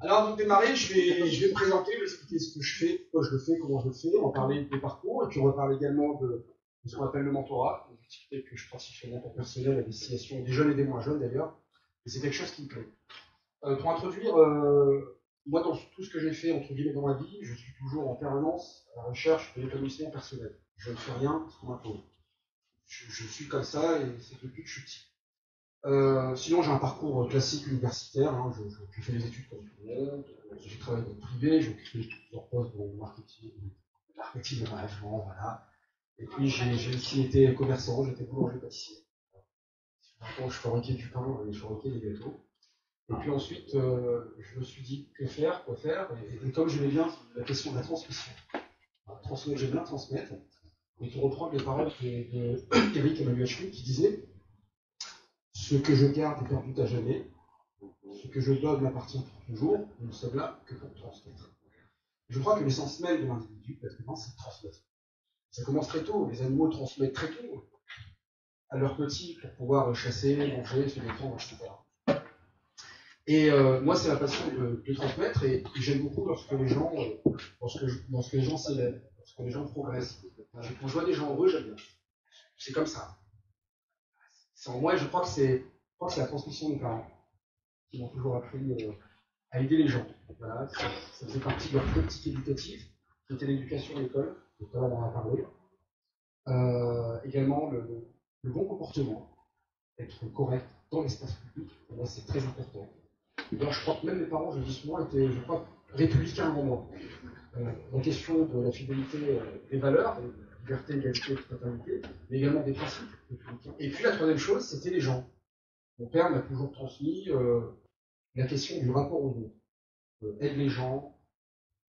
Alors, avant de démarrer, je vais me présenter, vous expliquer ce que je fais, pourquoi je le fais, comment je le fais. On va parler des parcours, et puis on va parler également de ce qu'on appelle le mentorat, une activité que je pratique chez mon personnel à destination des jeunes et des moins jeunes d'ailleurs. Et c'est quelque chose qui me plaît. Pour introduire, moi, dans tout ce que j'ai fait, entre guillemets, dans ma vie, je suis toujours en permanence à la recherche de l'épanouissement personnel. Je ne fais rien parce qu'on m'impose. Je suis comme ça, et c'est depuis que je suis petit. Sinon, j'ai un parcours classique universitaire. Hein, j'ai fait des études comme tout le monde. J'ai travaillé dans le privé, j'ai occupé plusieurs postes dans le marketing et management, voilà. Et puis, j'ai aussi été commerçant, j'étais boulanger-pâtissier. Je fabriquais du pain et je fabriquais des gâteaux. Et puis ensuite, je me suis dit que faire, quoi faire. Et comme j'aimais bien la question de la transmission, transmettre, j'aime bien transmettre. Et pour reprendre les paroles d'Eric Emmanuel Schmitt qui disait: ce que je garde est perdu à jamais, ce que je donne m'appartient pour toujours, nous ne sommes là que pour transmettre. Je crois que l'essence même de l'individu, l'être humain, c'est de transmettre. Ça commence très tôt, les animaux transmettent très tôt à leurs petits pour pouvoir chasser, manger, se défendre, etc. Et moi, c'est la passion de transmettre, et j'aime beaucoup lorsque les gens s'élèvent, lorsque les gens progressent. Quand je vois des gens heureux, j'aime bien. C'est comme ça. C'est en moi, et je crois que c'est la transmission des parents qui m'ont toujours appris à aider les gens. Voilà, ça fait partie de leur politique éducative, qui était l'éducation à l'école, tout à l'heure on en a parlé. Également le bon comportement, être correct dans l'espace public, pour moi c'est très important. Alors, je crois que même mes parents, je dis souvent, étaient, je crois, républicains avant moi. La question de la fidélité des valeurs, de liberté, égalité, fraternité, mais également des principes républicains. Et puis la troisième chose, c'était les gens. Mon père m'a toujours transmis la question du rapport aux autres. Aide les gens,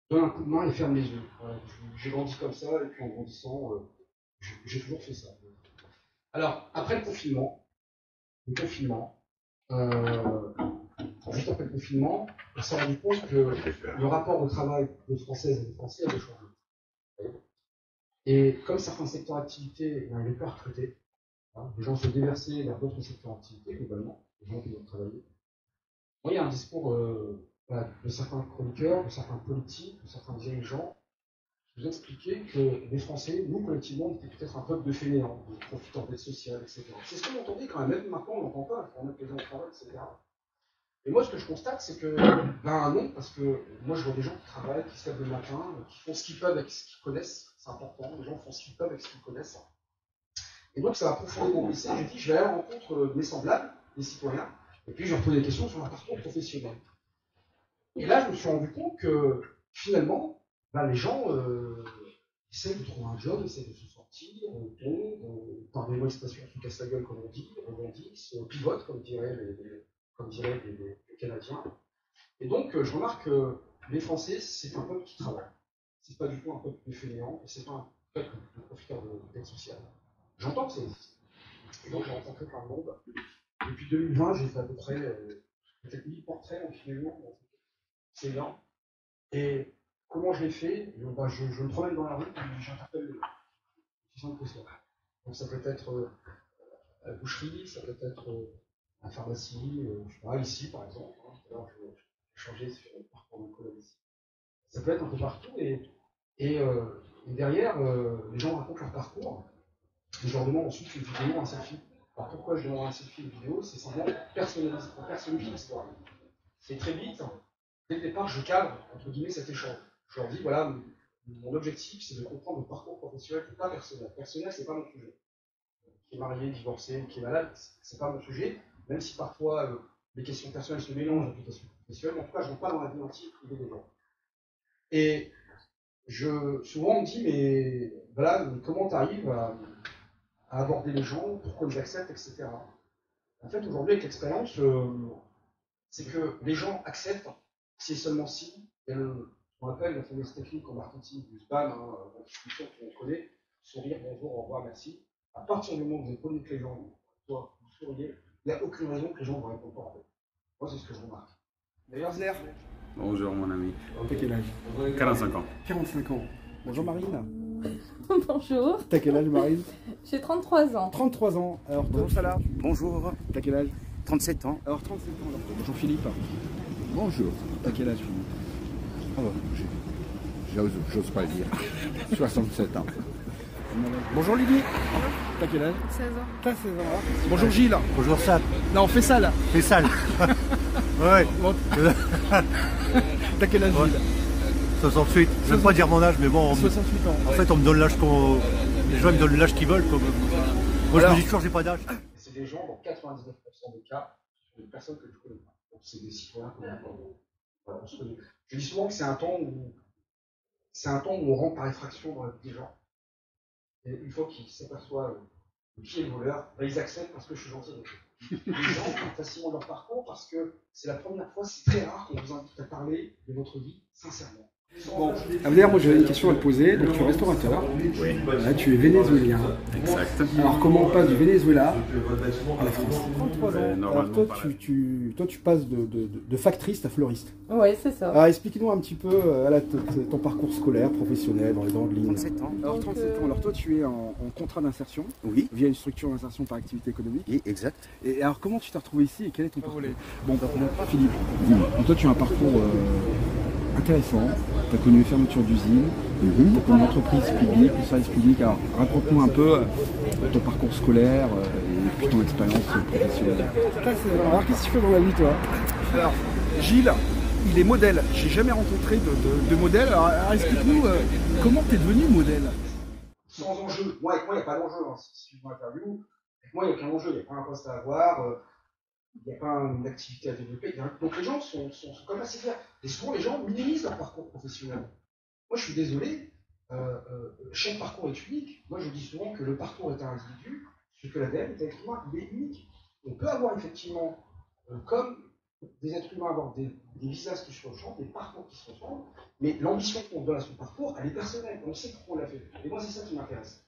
donne un coup de main et ferme les yeux. J'ai grandi comme ça, et puis en grandissant, j'ai toujours fait ça. Alors, après le confinement, juste après le confinement, on s'est rendu compte que le rapport au travail des Françaises et des Français avait changé. Et comme certains secteurs d'activité n'avaient pas recruté, hein, les gens se déversaient vers d'autres secteurs d'activité, globalement, les gens qui doivent travailler. Moi, il y a un discours de certains chroniqueurs, de certains politiques, de certains dirigeants, qui nous expliquaient que les Français, nous, collectivement, on était peut-être un peuple de fainéants, de profiteurs d'aide sociale, etc. C'est ce qu'on entendait quand même maintenant, on n'entend pas, on met les gens au travail, etc. Et moi, ce que je constate, c'est que, non, parce que moi, je vois des gens qui travaillent, qui se lèvent le matin, qui font ce qu'ils peuvent avec ce qu'ils connaissent. C'est important, les gens font ce qu'ils peuvent avec ce qu'ils connaissent. Et donc, ça m'a profondément blessé. J'ai dit, je vais aller à la rencontre de mes semblables, des citoyens, et puis je leur pose des questions sur leur parcours professionnel. Et là, je me suis rendu compte que, finalement, les gens essaient de trouver un job, essaient de se sortir, tombent, pardonnez-moi l'expression, se cassent la gueule, comme on dit, rebondissent, pivotent, comme diraient les Canadiens. Et donc, je remarque que les Français, c'est un peuple qui travaille. C'est pas du tout un peuple de fainéants, et c'est pas un peuple de profiteurs d'aide sociale. J'entends que ça existe. Et donc, j'ai rencontré plein de monde. Depuis 2020, j'ai fait à peu près peut-être 1000 portraits en finalement. C'est énorme. Et comment je l'ai fait? Je me promène dans la rue et j'interpelle les gens. C'est simple que ça. Donc, ça peut être à la boucherie, ça peut être à la pharmacie, je sais pas, ici par exemple. Alors, je vais changer sur le parcours d'un collègue ici. Ça peut être un peu partout, et derrière, les gens racontent leur parcours, et je leur demande ensuite une vidéo, un selfie. Alors pourquoi je demande un selfie, une vidéo? C'est simplement personnaliser l'histoire. C'est très vite, dès le départ, je cadre, entre guillemets, cet échange. Je leur dis, voilà, mon objectif, c'est de comprendre le parcours professionnel, et pas personnel. Personnel, c'est pas mon sujet. Qui est marié, divorcé, qui est malade, c'est pas mon sujet, même si parfois les questions personnelles se mélangent avec les questions professionnelles. En tout cas, je ne rentre pas dans la vie entière privée des gens. Et souvent on me dit, mais voilà, comment tu arrives à aborder les gens, pourquoi ils acceptent, etc. En fait, aujourd'hui, avec l'expérience, c'est que les gens acceptent, c'est seulement si, il y a ce qu'on appelle la fameuse technique en marketing du SBAM, la discussion que l'on connaît, sourire, bonjour, au revoir, merci. À partir du moment où vous êtes poli avec les gens, toi, vous souriez, il n'y a aucune raison que les gens ne vous répondent pas en fait. Moi, c'est ce que je remarque. D'ailleurs, Zler. Bonjour mon ami. T'as quel âge? 45 ans. 45 ans. Bonjour Marine. Bonjour. T'as quel âge Marine? J'ai 33 ans. 33 ans. Alors bonjour Salah. Bonjour. T'as quel âge? 37 ans. Alors 37 ans. Alors, bonjour Philippe. Bonjour. T'as quel âge, Philippe? Oh, j'ose pas le dire. 67 ans. Bonjour Lydie. T'as quel âge? 16 ans. T'as 16 ans. Bonjour Gilles. Bonjour Sam. Non, on fait ça là. Fais sale. Ouais. Bon. T'as quel âge, Gilles? 68. Je veux pas dire mon âge, mais bon. 68 ans. En fait, on me donne l'âge qu'on. Les gens ils me donnent l'âge qu'ils veulent. Moi, Alors, je me dis toujours, j'ai pas d'âge. C'est des gens, dans 99% des cas, des personnes que tu connais pas. Donc c'est des citoyens qu'on a pas. Voilà, on se connaît. Je dis souvent que c'est un temps où on rentre par effraction dans la vie des gens. Et une fois qu'ils s'aperçoivent qui est le voleur, bah, ils acceptent parce que je suis gentil avec eux. Les gens parlent facilement de leur parcours parce que c'est la première fois, c'est très rare qu'on vous invite à parler de votre vie sincèrement. bon. D'ailleurs, moi j'avais une question à te poser. Donc, tu es restaurateur. Oui. Là, tu es vénézuélien. Exact. Alors, comment on passe du Venezuela à la France? 33 ans. Alors, Normalement, toi, pareil. tu passes de factrice à fleuriste. Oui, c'est ça. Alors, explique-nous un petit peu ton parcours scolaire, professionnel, dans les grandes lignes. 37 ans. Alors, Donc, 37 ans. Alors, toi, tu es en contrat d'insertion Oui. via une structure d'insertion par activité économique. Oui, exact. Et alors, comment tu t'es retrouvé ici et quel est ton parcours? Bon, Philippe, dis-moi. Donc, toi, tu as un parcours intéressant. Tu as connu les fermetures d'usines, tu as connu l'entreprise publique, le service public. Alors, raconte-nous un peu ton parcours scolaire et puis ton expérience professionnelle. Alors, qu'est-ce que tu fais dans la vie, toi? Alors, Gilles, il est modèle. J'ai jamais rencontré de modèle. Alors explique-nous comment tu es devenu modèle. Sans enjeu. Moi, avec moi, il n'y a pas d'enjeu. Hein. Si je m'interview, avec moi, il n'y a aucun enjeu. Il n'y a pas un poste à avoir. Il n'y a pas une activité à développer. Donc les gens sont quand même assez fiers. Et souvent, les gens minimisent leur parcours professionnel. Moi, je suis désolé, chaque parcours est unique. Moi, je dis souvent que le parcours est un individu, ce que l'ADN est un être humain, il est unique. On peut avoir effectivement, comme des êtres humains, avoir des visages qui se ressemblent, des parcours qui se ressemblent, mais l'ambition qu'on donne à son parcours, elle est personnelle. On sait pourquoi on l'a fait. Et moi, c'est ça qui m'intéresse.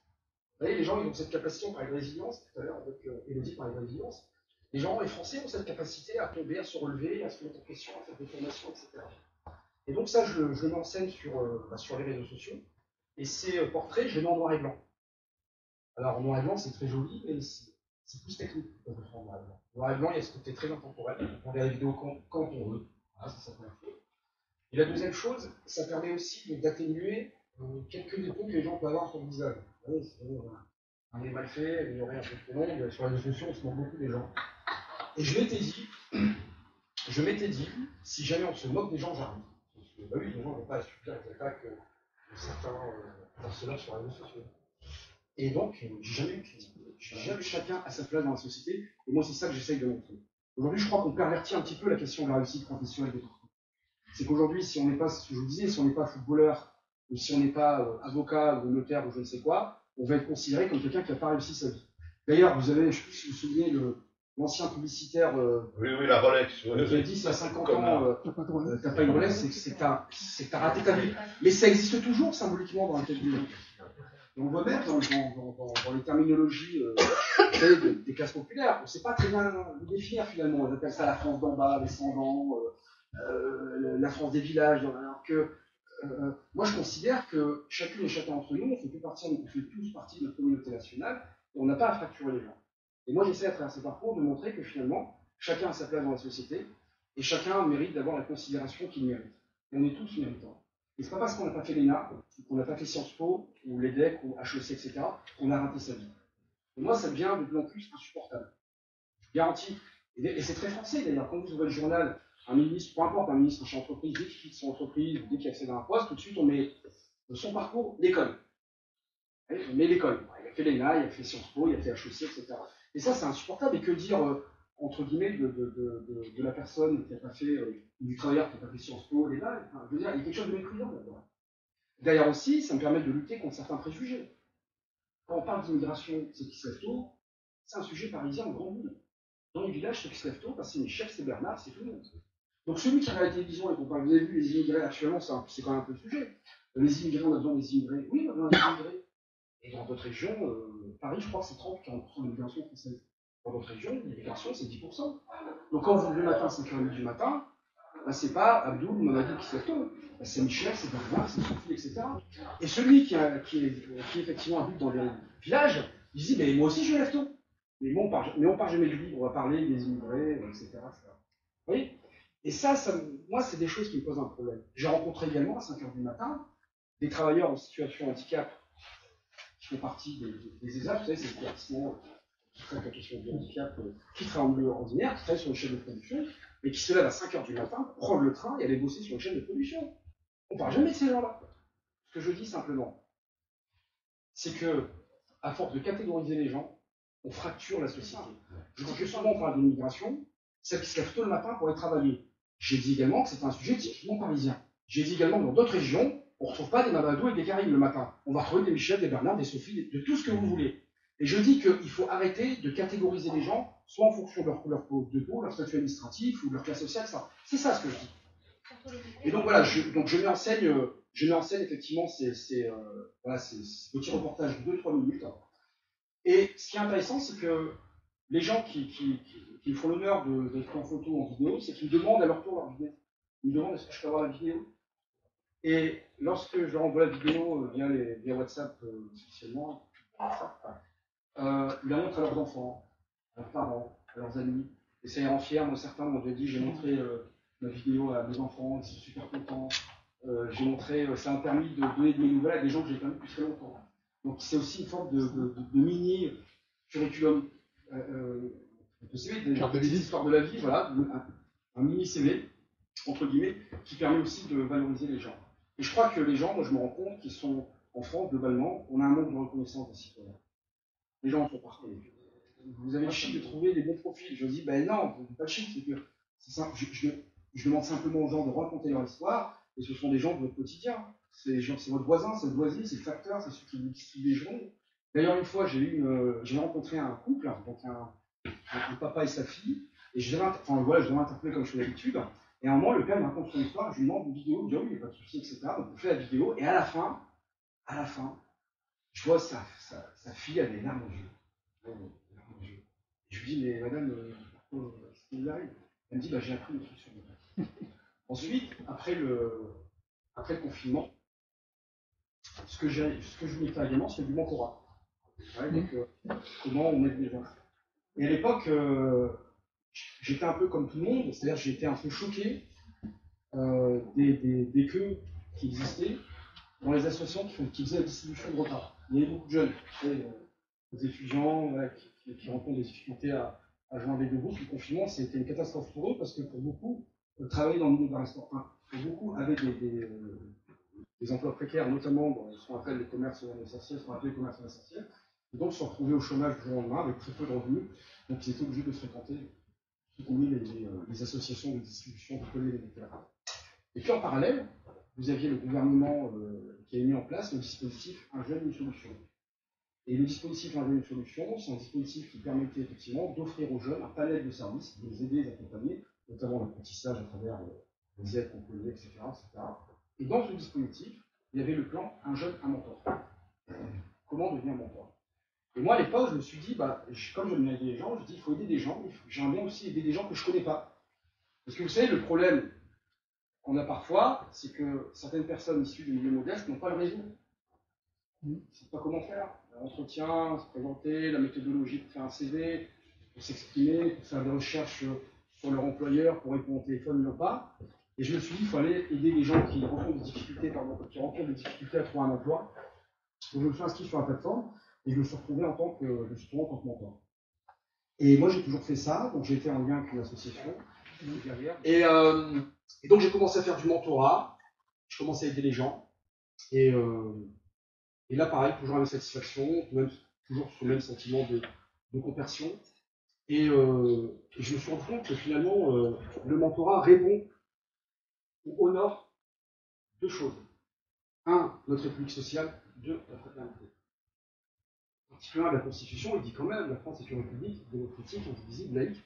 Vous voyez, les gens, ils ont cette capacité, on parlait de résilience tout à l'heure, avec Élodie parlait de résilience. Les gens, les Français, ont cette capacité à tomber, à se relever, à se mettre en question, à faire des formations, etc. Et donc ça, je le mets en scène sur les réseaux sociaux. Et ces portraits, je les mets en noir et blanc. Alors, en noir et blanc, c'est très joli, mais c'est plus technique que de faire en noir et blanc. En noir et blanc, il y a ce côté très intemporel. On regarde la vidéo quand on veut. Voilà, c'est ça qu'on a fait. Et la deuxième chose, ça permet aussi d'atténuer quelques défauts que les gens peuvent avoir sur le visage. Vous voyez, on est mal fait, une oreille un peu trop longue. Sur les réseaux sociaux, on se moque beaucoup des gens. Et je m'étais dit, si jamais on se moque des gens, j'arrive. Parce que, bah oui, les gens ne vont pas subir les attaques de certains harceleurs sur les réseaux sociaux. Et donc, j'ai jamais eu chacun à sa place dans la société. Et moi, c'est ça que j'essaye de montrer. Aujourd'hui, je crois qu'on pervertit un petit peu la question de la réussite professionnelle des parcours. C'est qu'aujourd'hui, si on n'est pas, je vous le disais, si on n'est pas footballeur, ou si on n'est pas avocat ou notaire ou je ne sais quoi, on va être considéré comme quelqu'un qui n'a pas réussi sa vie. D'ailleurs, vous avez, je ne sais plus si vous vous souvenez, l'ancien publicitaire Oui, la Rolex. qui a dit, à 50 ans, t'as pas une Rolex, c'est que t'as raté ta vie. Mais ça existe toujours symboliquement dans la tête des gens. Et on voit même dans les terminologies des classes populaires, on ne sait pas très bien le définir finalement. On appelle ça la France d'en bas, descendant, la France des villages, alors que moi je considère que chacune et chacun d'entre nous, on fait tous partie de notre communauté nationale, et on n'a pas à fracturer les gens. Et moi j'essaie à travers ces parcours de montrer que finalement, chacun a sa place dans la société, et chacun mérite d'avoir la considération qu'il mérite. Et on est tous méritants. Et c'est pas parce qu'on n'a pas fait l'ENA, qu'on n'a pas fait Sciences Po, ou l'EDEC, ou HEC, etc., qu'on a raté sa vie. Et moi ça devient de plus en plus insupportable. Je vous garantis, et c'est très français d'ailleurs, quand vous ouvrez le journal, un ministre, peu importe, un ministre chez entreprise, dès qu'il quitte son entreprise, dès qu'il accède à un poste, tout de suite on met son parcours, l'école. On met l'école. Il a fait l'ENA, il a fait Sciences Po, il a fait HEC, etc. Et ça, c'est insupportable. Et que dire, entre guillemets, de la personne qui n'a pas fait, du travailleur qui n'a pas fait Sciences Po, l'ENA, enfin, je veux dire, il y a quelque chose de méprisant là-dedans. D'ailleurs aussi, ça me permet de lutter contre certains préjugés. Quand on parle d'immigration, c'est qui se lève tôt, c'est un sujet parisien en grand monde. Dans les villages, c'est qui se lève tôt, c'est Michel, c'est Bernard, c'est tout le monde. Donc celui qui regarde la télévision et qu'on parle, vous avez vu les immigrés actuellement, c'est quand même un peu le sujet. Les immigrés, on a besoin des immigrés. Oui, on a besoin des immigrés. Et dans d'autres régions, Paris, je crois que c'est 30-40% de l'immigration française. Dans d'autres régions, l'immigration, c'est 10%. Donc quand vous levez le matin, c'est 5h30 du matin, bah, c'est pas Abdul ou Mamadou qui se lève tôt. Bah, c'est Michel, c'est Bernard, c'est Sophie, etc. Et celui qui effectivement habite dans les villages, il se dit, mais moi aussi je me lève tôt. Mais on parle jamais du livre, on va parler des immigrés, etc. Vous voyez ? Et ça moi, c'est des choses qui me posent un problème. J'ai rencontré également à 5 h du matin des travailleurs en situation de handicap qui font partie des ESAF, vous savez, c'est des établissements qui traitent la question du handicap, qui travaillent en milieu ordinaire, qui travaillent sur une chaîne de production, mais qui se lèvent à 5 h du matin, prendre le train et aller bosser sur une chaîne de production. On ne parle jamais de ces gens-là. Ce que je dis simplement, c'est que, à force de catégoriser les gens, on fracture la société. Je crois que souvent on parle de l'immigration, celles qui se lèvent tôt le matin pour aller travailler. J'ai dit également que c'est un sujet typiquement parisien. J'ai dit également que dans d'autres régions, on ne retrouve pas des Mamadou et des Karim le matin. On va retrouver des Michel, des Bernard, des Sophie, de tout ce que vous voulez. Et je dis qu'il faut arrêter de catégoriser les gens, soit en fonction de leur couleur de peau, leur statut administratif ou de leur classe sociale, etc. C'est ça ce que je dis. Et donc voilà, je mets en scène effectivement ces petits reportages de 2-3 minutes. Et ce qui est intéressant, c'est que les gens qui me font l'honneur d'être en photo ou en vidéo, c'est qu'ils me demandent à leur tour leur vidéo. Ils me demandent est-ce que je peux avoir la vidéo. Et lorsque je leur envoie la vidéo via WhatsApp spécialement, ils la montrent à leurs enfants, à leurs parents, à leurs amis. Et ça les rend fiers. Moi, certains m'ont déjà dit j'ai montré ma vidéo à mes enfants, ils sont super contents. J'ai montré, ça m'a permis de donner de mes nouvelles à des gens que j'ai connus depuis très longtemps. Donc c'est aussi une forme de mini curriculum, de CV, des histoires de la vie, voilà, un mini CV, entre guillemets, qui permet aussi de valoriser les gens. Et je crois que les gens, moi je me rends compte qu'ils sont, en France, globalement, on a un manque de reconnaissance des citoyens. Les gens en font partie. Vous avez le chic de trouver des bons profils. Je dis, ben non, vous n'avez pas le chic, c'est que c'est simple. Je demande simplement aux gens de raconter leur histoire, et ce sont des gens de votre quotidien. C'est votre voisin, c'est le voisinier, c'est le facteur, c'est ceux qui vous distribuent les journaux. D'ailleurs, une fois, j'ai rencontré un couple, donc un papa et sa fille, et je devais interpeller comme je fais d'habitude. Et à un moment, le père me raconte son histoire, je lui demande une vidéo, il me dit, oh, il n'y a pas de souci, etc. Donc on fait la vidéo, et à la fin, je vois sa fille, elle a des larmes aux yeux. Je lui dis, mais madame, qu'est-ce qui vous arrive? Elle me dit, bah, j'ai appris une truc sur vous. Ensuite, après le confinement, ce que je voulais faire également, c'est du mentorat. Ouais, donc, comment on aide les gens. Et à l'époque, j'étais un peu comme tout le monde, c'est-à-dire que j'étais un peu choqué des queues qui existaient dans les associations qui faisaient la distribution de repas. Il y avait beaucoup de jeunes, des étudiants qui rencontrent des difficultés à joindre les deux groupes. Le confinement, c'était une catastrophe pour eux parce que pour beaucoup, travailler dans le milieu de la restauration, pour beaucoup avaient des emplois précaires, notamment dans ce qu'on appelle les commerces essentiels, ce qu'on appelle les commerces essentiels. Et donc, se sont retrouvés au chômage du jour au lendemain avec très peu de revenus. Donc, ils étaient obligés de se fréquenter, les associations de distribution de colis alimentaires. Et puis, en parallèle, vous aviez le gouvernement qui a mis en place le dispositif Un jeune, une solution. Et le dispositif Un jeune, une solution, c'est un dispositif qui permettait effectivement d'offrir aux jeunes un panel de services, de les aider, les accompagner, notamment l'apprentissage à travers les aides qu'on peut donner, etc., etc. Et dans ce dispositif, il y avait le plan Un jeune, un mentor. Comment devenir mentor? Et moi, à l'époque, je me suis dit, comme j'aime bien aider les gens, je dis, il faut aider des gens, mais j'aimerais bien aussi aider des gens que je ne connais pas. Parce que vous savez, le problème qu'on a parfois, c'est que certaines personnes issues du milieu modeste n'ont pas le réseau. Ils ne savent pas comment faire. L'entretien, se présenter, la méthodologie pour faire un CV, pour s'exprimer, pour faire des recherches sur leur employeur, pour répondre au téléphone, ils n'ont pas. Et je me suis dit, il fallait aider les gens qui rencontrent des difficultés à trouver un emploi. Donc je me suis inscrit sur la plateforme et je me suis retrouvé en tant que mentor. Et moi j'ai toujours fait ça, donc j'ai été en lien avec une association. Et donc j'ai commencé à faire du mentorat, je commençais à aider les gens. Et là pareil, toujours la même satisfaction, toujours ce même sentiment de conversion. Et je me suis rendu compte que finalement le mentorat répond ou honore deux choses. Un, notre république sociale. Deux, la fraternité. L'article 1 de la Constitution, il dit quand même la France est une république démocratique, indivisible, laïque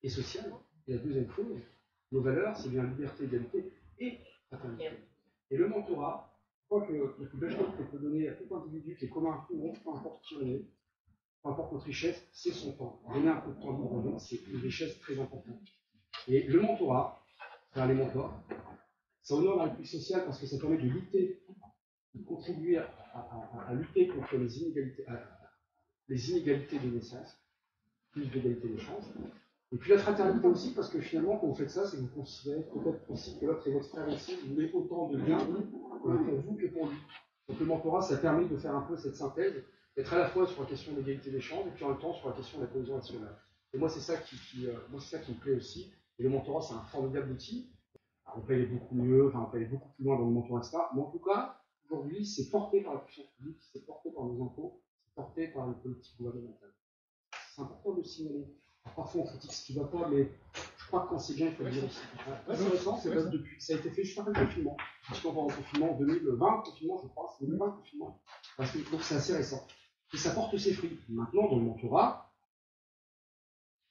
et sociale. Et la deuxième chose, nos valeurs, c'est bien liberté, égalité et fraternité. Et le mentorat, je crois que la plus belle chose qu'on peut donner à tout individu qui est commun à tout le monde, peu importe qui on est, peu importe notre richesse, c'est son temps. Donner un peu de temps libre aux gens, c'est une richesse très importante. Et le mentorat, les mentors, ça honore la république sociale parce que ça permet de lutter, de contribuer à lutter contre les inégalités de naissance, plus d'égalité des chances, Et puis la fraternité aussi, parce que finalement, quand vous faites ça, c'est que vous considérez peut-être aussi que l'autre est votre frère aussi, vous voulez autant de bien pour vous que pour lui. Donc le mentorat, ça permet de faire un peu cette synthèse, d'être à la fois sur la question de l'égalité des chances, et puis en même temps sur la question de la cohésion nationale. Et moi, c'est ça moi, c'est ça qui me plaît aussi. Et le mentorat, c'est un formidable outil. Alors, on peut aller beaucoup mieux, enfin, on peut aller beaucoup plus loin dans le mentorat, etc. Mais en tout cas, aujourd'hui, c'est porté par la puissance publique, c'est porté par nos impôts, c'est porté par les politiques gouvernementales. C'est important de le signaler. Alors, parfois, on critique ce qui ne va pas, mais je crois que quand c'est bien, il faut le dire aussi. Ouais, c'est récent, c'est date depuis. Ça a été fait juste après le confinement. Juste pendant le confinement, en 2020, confinement, je crois, c'est 2020 le confinement. Parce que donc c'est assez récent. Et ça porte ses fruits. Maintenant, dans le mentorat,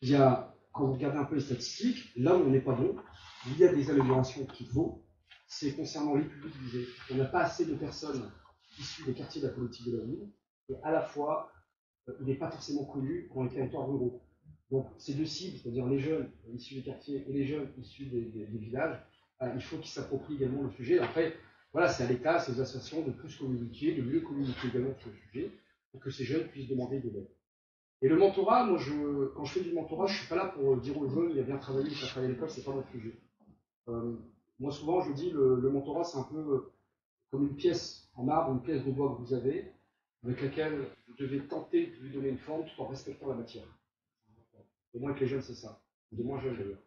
il y a, quand vous regardez un peu les statistiques, là où on n'est pas bon, il y a des améliorations qu'il faut. C'est concernant les publics visés. On n'a pas assez de personnes issues des quartiers de la politique de la ville, et à la fois, il n'est pas forcément connu dans les territoires ruraux. Donc ces deux cibles, c'est-à-dire les jeunes issus des quartiers et les jeunes issus des villages, il faut qu'ils s'approprient également le sujet. Après, voilà, c'est à l'État, c'est aux associations de plus communiquer, de mieux communiquer également sur le sujet, pour que ces jeunes puissent demander de l'aide. Et le mentorat, moi, quand je fais du mentorat, je ne suis pas là pour dire aux jeunes, il a bien travaillé, il a travaillé à l'école, c'est pas mon sujet. Moi, souvent, je dis, le mentorat, c'est un peu comme une pièce en marbre, une pièce de bois que vous avez, avec laquelle vous devez tenter de lui donner une forme tout en respectant la matière. Et moi, avec les jeunes, c'est ça. De moins jeunes d'ailleurs.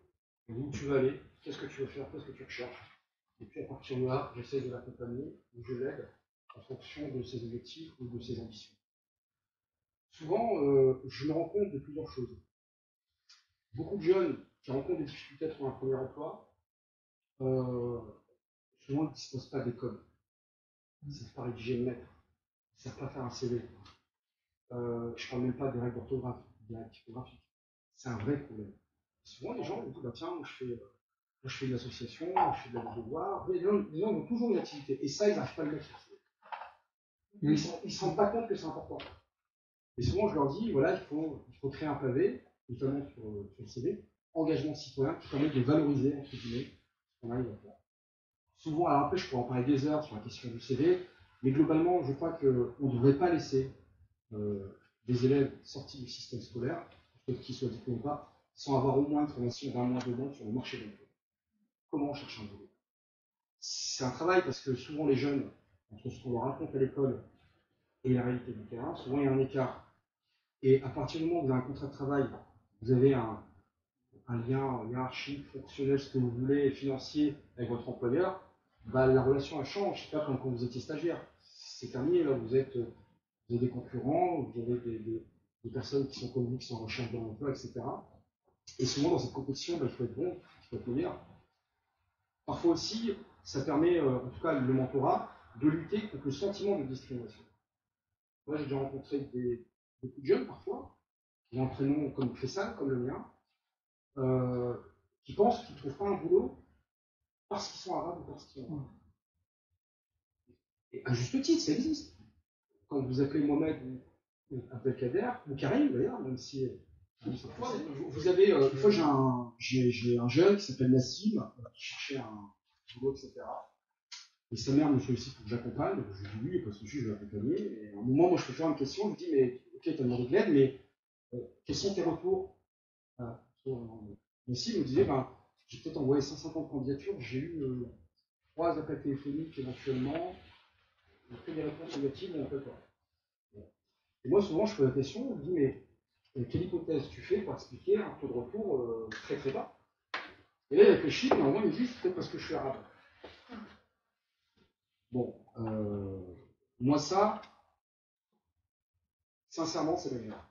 Où tu veux aller, qu'est-ce que tu veux faire, qu'est-ce que tu recherches. Et puis à partir de là, j'essaie de l'accompagner, ou je l'aide en fonction de ses objectifs ou de ses ambitions. Souvent, je me rends compte de plusieurs choses. Beaucoup de jeunes qui rencontrent des difficultés à trouver un premier emploi, souvent ils ne disposent pas d'école. Ils ne savent pas rédiger une lettre. Ils ne savent pas faire un CV. Je ne parle même pas des règles d'orthographe, des règles typographiques. C'est un vrai problème. Souvent, les gens me disent, bah, tiens, moi, je fais une association, je fais de la devoir. Les gens ont toujours une activité. Et ça, ils n'arrivent pas à le mettre sur le CV. Ils ne se rendent pas compte que c'est important. Et souvent, je leur dis, voilà, il faut créer un pavé, notamment sur le CV, engagement citoyen, qui permet de valoriser, entre guillemets, ce qu'on arrive à faire. Souvent, alors après, je pourrais en parler des heures sur la question du CV, mais globalement, je crois qu'on ne devrait pas laisser des élèves sortis du système scolaire, qu'ils soient diplômés ou pas, sans avoir au moins une formation d'un mois, 2 mois sur le marché de l'emploi. Comment on cherche un boulot? C'est un travail parce que souvent les jeunes, entre ce qu'on leur raconte à l'école et la réalité du terrain, souvent il y a un écart. Et à partir du moment où vous avez un contrat de travail, vous avez un lien hiérarchique, fonctionnel, ce que vous voulez, financier avec votre employeur, bah, la relation elle change. C'est pas comme quand vous étiez stagiaire. C'est terminé, là vous avez des concurrents, vous avez des personnes qui sont comme vous, qui sont en recherche d'emploi, etc. Et souvent dans cette compétition, bah, il faut être bon, il faut être meilleur. Parfois aussi, ça permet, en tout cas le mentorat, de lutter contre le sentiment de discrimination. Moi j'ai déjà rencontré beaucoup de jeunes parfois, qui ont un prénom comme Fessal, comme le mien, qui pensent qu'ils ne trouvent pas un boulot parce qu'ils sont arabes ou parce qu'ils sont arabes. Et à juste titre, ça existe. Quand vous appelez Mohamed ou Abdelkader, ou Karim d'ailleurs, même si vous avez, une fois j'ai un jeune qui s'appelle Nassim, qui cherchait un boulot, etc. Et sa mère me sollicite pour que j'accompagne, je lui dis oui, parce que je vais l'accompagner. Et à un moment, moi je peux faire une question, je lui dis mais ok, tu as demandé de l'aide, mais quels sont tes retours? Nassim me disait, ben, j'ai peut-être envoyé 150 candidatures, j'ai eu 3 appels téléphoniques éventuellement, que des réponses négatives ou un peu pas. Et moi souvent je pose la question, je me dis mais quelle hypothèse tu fais pour expliquer un taux de retour très très bas? Et là il réfléchit, et normalement il me dit c'est peut-être parce que je suis arabe. Bon, moi ça, sincèrement c'est la guerre.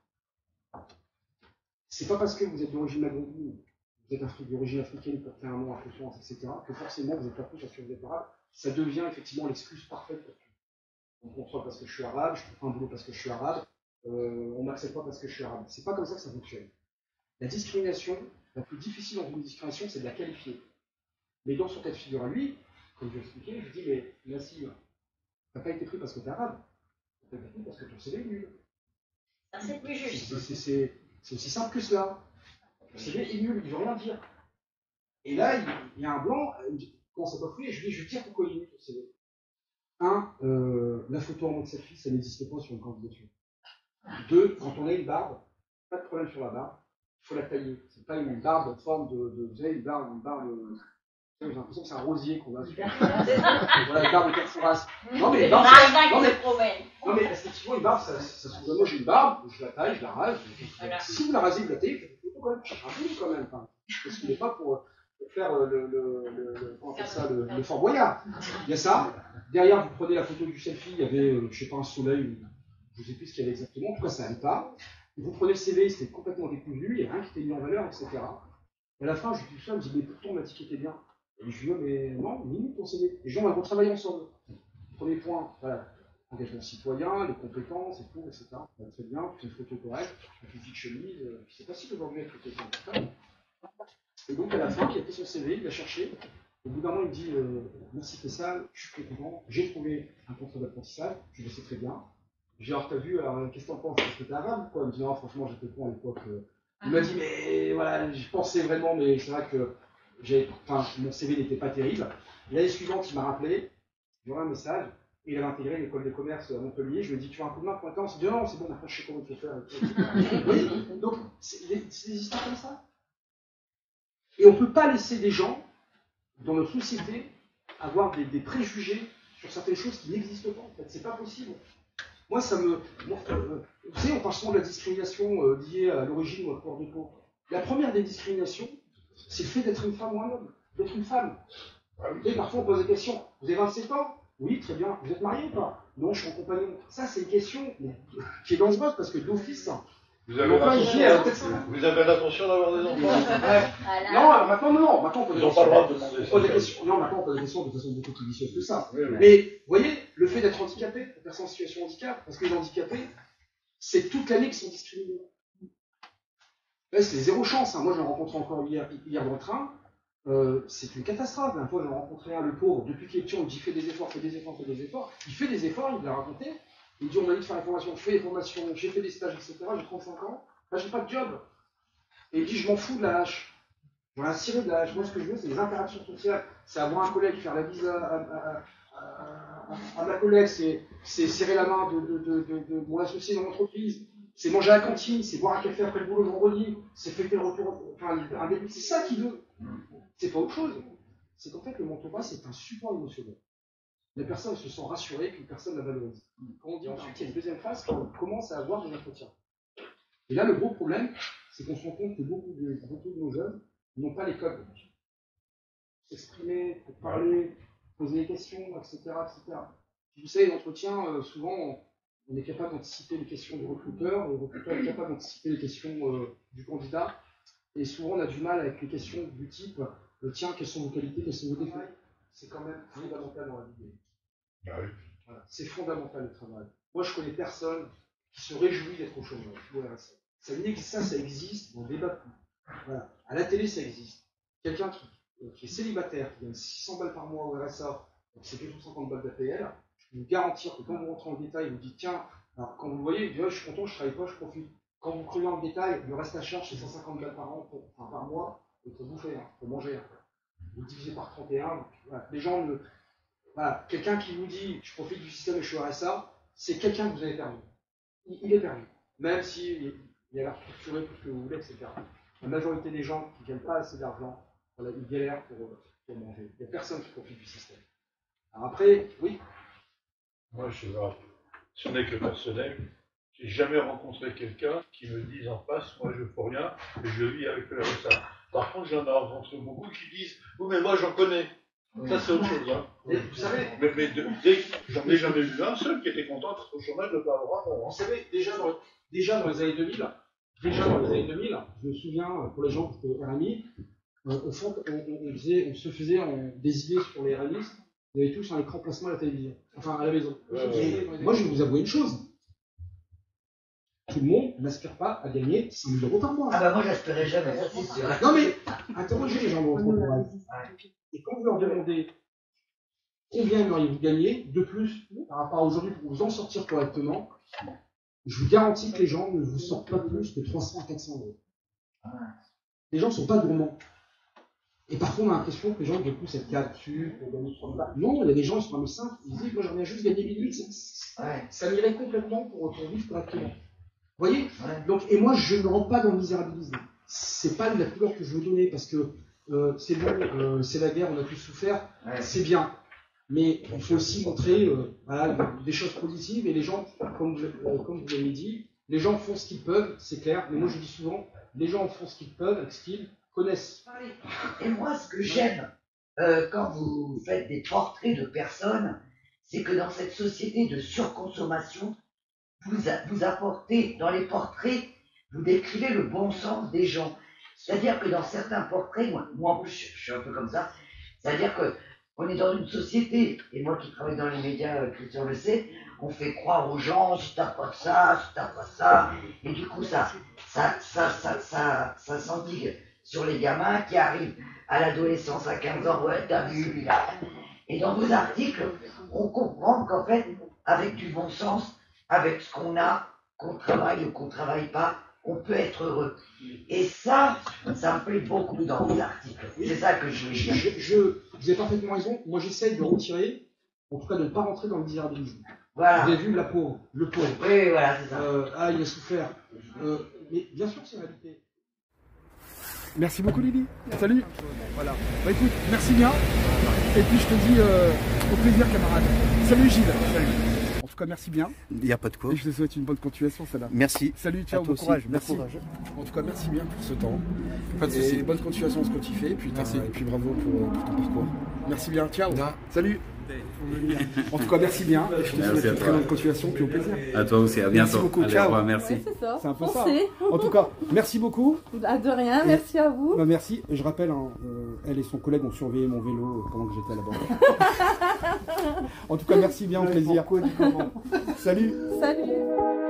C'est pas parce que vous êtes d'origine maghrébine, vous êtes d'origine africaine, portez un nom, un peu France, etc., que forcément vous n'êtes pas plus parce que vous êtes arabe. Ça devient effectivement l'excuse parfaite pour tout. On me contrôle parce que je suis arabe, je trouve pas un boulot parce que je suis arabe, on m'accepte pas parce que je suis arabe. C'est pas comme ça que ça fonctionne. La discrimination, la plus difficile dans une discrimination, c'est de la qualifier. Mais dans son cas de figure à lui, comme je l'ai expliqué, je dis mais Nassim, t'as pas été pris parce que t'es arabe, t'as été pris parce que ton CV est nul. Ça c'est plus juste. C'est aussi simple que cela. Le CV est nul, il veut rien dire. Et là, il y a un blanc, quand ça peut fouiller, je lui dis dire pourquoi il est nul ton CV. La photo en mode selfie, ça n'existe pas sur une candidature. 2, quand on a une barbe, pas de problème sur la barbe. il faut la tailler. C'est pas une barbe en forme vous savez, une barbe, j'ai l'impression que c'est un rosier qu'on a sur voilà, une barbe de Carfouras. Non mais une barbe, non mais effectivement une barbe, ça se trouve. Moi j'ai une barbe, je la taille, je la rase. Voilà. Si vous la rasez, vous la taillez, faites une photo quand même, un bout quand même. Enfin, parce qu'il n'est pas pour faire le Fort Boyard. Il y a ça. Derrière, vous prenez la photo du selfie, il y avait, je sais pas, un soleil, je ne sais plus ce qu'il y avait exactement, en tout cas ça n'aime pas. Vous prenez le CV, c'était complètement décousu, il n'y a rien qui était mis en valeur, etc. Et à la fin, je dis tout ça, je me dis, mais pourtant on m'a dit qu'il était bien. Et je dis, mais non, limite ton CV. Les gens vont travailler ensemble. Premier point, voilà, engagement citoyen, les compétences et tout, etc. Très bien, tu fais une photo correcte, une petite chemise, c'est facile aujourd'hui avec les photos. Et donc à la fin, il a fait son CV, il l'a cherché. Au bout d'un moment, il me dit merci Fessal, je suis très content, j'ai trouvé un contrat d'apprentissage, je le sais très bien. J'ai alors, t'as vu, alors qu'est-ce que t'en penses? Est-ce que t'es arabe ou quoi? Il me dit non, franchement, j'étais con à l'époque. Il m'a dit, mais voilà, je pensais vraiment, mais c'est vrai que mon CV n'était pas terrible. L'année suivante, il m'a rappelé, j'ai envoyé un message, et il avait intégré l'école de commerce à Montpellier. Je lui ai dit, tu as un coup de main pour l'instant? Il dit non, c'est bon, maintenant je sais comment tu faire. Oui, donc c'est des histoires comme ça. Et on ne peut pas laisser des gens, dans notre société, avoir des préjugés sur certaines choses qui n'existent pas. En fait, c'est pas possible. Moi, vous savez, on parle souvent de la discrimination liée à l'origine ou à la couleur de peau. La première des discriminations, c'est le fait d'être une femme ou un homme, d'être une femme. Et parfois, on pose des questions. Vous avez 27 ans? Oui, très bien. Vous êtes marié ou pas? Non, je suis en compagnon. Ça, c'est une question qui est dangereuse parce que d'office, vous avez l'intention d'avoir des enfants? Non, maintenant, maintenant, on pose des questions. Ils n'ont pas le droit de demander ça. Non, maintenant, on pose des questions de façon beaucoup plus vicieuse que ça. Oui, mais, vous voyez, le fait d'être handicapé, la personne en situation de handicap, parce que les handicapés, c'est toute l'année qu'ils sont discriminés. Là, c'est zéro chance. Moi, je l'ai rencontré encore hier dans le train. C'est une catastrophe. Une fois, j'ai rencontré le pauvre, depuis qu'il est petit, on me dit fais des efforts, fais des efforts, fais des efforts. Il fait des efforts, il me l'a raconté. Il me dit on m'a dit de faire les formations, je fais les formations, j'ai fait des stages, etc. J'ai 35 ans, là j'ai pas de job. Et il me dit je m'en fous de la hache. J'en ai tiré de la hache. Moi, ce que je veux, c'est les interactions sociales. C'est avoir un collègue, faire la bise à ma collègue, c'est serrer la main de mon associé dans l'entreprise. C'est manger à la cantine, c'est boire un café après le boulot le vendredi, c'est fêter le retour, un début. C'est ça qu'il veut. C'est pas autre chose. C'est qu'en fait, le mentorat, c'est un support émotionnel. La personne se sent rassurée qu'une personne la valorise. Quand on dit ensuite, il y a une deuxième phase, quand on commence à avoir des entretiens. Et là, le gros problème, c'est qu'on se rend compte que beaucoup de nos jeunes n'ont pas les codes. S'exprimer, pour parler, poser des questions, etc. Vous savez, l'entretien, souvent, on est capable d'anticiper les questions du recruteur, et le recruteur est capable d'anticiper les questions du candidat. Et souvent, on a du mal avec les questions du type tiens, quelles sont vos qualités, quels sont vos défauts? C'est quand même fondamental dans la vie. Oui. Voilà. C'est fondamental le travail. Moi, je connais personne qui se réjouit d'être au chômage. Ça existe dans le débat. Voilà. À la télé, ça existe. Quelqu'un qui est célibataire, qui gagne 600 balles par mois au RSA, donc c'est 250 balles d'APL, je peux vous garantir que quand vous rentrez en détail, vous dites tiens, alors quand vous le voyez, vous dites je suis content, je travaille pas, je profite. Quand vous creusez en détail, le reste à charge, c'est 150 balles par an, par mois, pour bouffer, pour manger. Vous divisez par 31. Voilà. Les gens voilà. Quelqu'un qui vous dit je profite du système et je suis au RSA, c'est quelqu'un que vous avez perdu. Il est perdu. Même s'il a l'air structuré, tout ce que vous voulez, etc. La majorité des gens qui ne gagnent pas assez d'argent, voilà, ils galèrent pour manger. Il n'y a personne qui profite du système. Alors après, oui. Moi, je sais pas. Ce n'est que personnel. J'ai jamais rencontré quelqu'un qui me dise en face, moi je ne fais rien et je vis avec le RSA. Par contre, j'en ai rencontré beaucoup qui disent, oui mais moi j'en connais. Ça c'est autre chose. Hein. Et vous savez, mais j'en ai jamais vu un seul qui était content d'être au chômage de ne pas avoir un. Vous savez, déjà dans les années 2000, je me souviens, pour les gens qui étaient RMI, on se faisait des idées sur les RMistes, ils avaient tous un écran placement à la télévision, enfin à la maison. Moi je vais vous avouer une chose. Tout le monde n'aspire pas à gagner 100 000 euros par mois. Ah bah moi j'aspirais jamais, ça c'est sûr. Non mais, interrogez les gens de votre entourage. Et quand vous leur demandez combien aimeriez-vous gagner de plus par rapport à aujourd'hui pour vous en sortir correctement, je vous garantis que les gens ne vous sortent pas plus de 300 à 400 euros. Les gens ne sont pas gourmands. Et parfois on a l'impression que les gens veulent plus être là-dessus pour gagner 30 balles. Non, il y a des gens qui sont simples, ils disent moi j'aimerais juste gagner 1000 ça m'irait complètement pour vivre correctement. Vous voyez? Donc, et moi, je ne rentre pas dans le misérabilisme. c'est pas de la couleur que je veux donner, parce que c'est bon, c'est la guerre, on a tous souffert, c'est bien. Mais il faut aussi montrer voilà, des choses positives, et les gens, comme vous l'avez dit, les gens font ce qu'ils peuvent, c'est clair, mais moi je dis souvent, les gens font ce qu'ils peuvent avec ce qu'ils connaissent. Et moi, ce que j'aime quand vous faites des portraits de personnes, c'est que dans cette société de surconsommation, vous apportez dans les portraits, vous décrivez le bon sens des gens. C'est-à-dire que dans certains portraits, moi en plus je suis un peu comme ça, c'est-à-dire qu'on est dans une société, et moi qui travaille dans les médias, Christian le sait, on fait croire aux gens, si t'as pas ça, si t'as pas ça, et du coup ça s'endigue sur les gamins qui arrivent à l'adolescence à 15 ans, ouais, t'as vu, lui là. Et dans vos articles, on comprend qu'en fait, avec du bon sens, avec ce qu'on a, qu'on travaille ou qu'on travaille pas, on peut être heureux. Et ça me plaît beaucoup dans vos articles. C'est ça que je veux dire. Vous avez parfaitement raison. Moi, j'essaye de retirer, en tout cas de ne pas rentrer dans le misérabilisme. Voilà. Vous avez vu la pauvre, le pauvre. Oui, voilà, c'est ça. Ah, il a souffert. Mais bien sûr que c'est une réalité. Merci beaucoup Lily. Salut. Voilà. Bah écoute, merci bien. Et puis je te dis au plaisir camarade. Salut Gilles. Salut. En tout cas merci bien. Il n'y a pas de quoi. Et je te souhaite une bonne continuation celle-là. Merci. Salut, ciao, bon courage. Merci. En tout cas merci bien pour ce temps. Pas de soucis. Et bonne continuation à ce que tu fais. Et puis, merci. Et puis bravo pour ton parcours. Merci bien, ciao. Salut. En tout cas merci bien. Je te souhaite une très bonne continuation. Puis au plaisir. À toi aussi, à bientôt. Merci beaucoup, Allez, ciao. au revoir, merci. Ouais, c'est ça. C'est un peu Foncez. ça. En tout cas, merci beaucoup. De rien, merci à vous. Bah, merci. Et je rappelle, hein, elle et son collègue ont surveillé mon vélo pendant que j'étais à la banque. En tout cas, merci bien, au plaisir. Salut. Salut.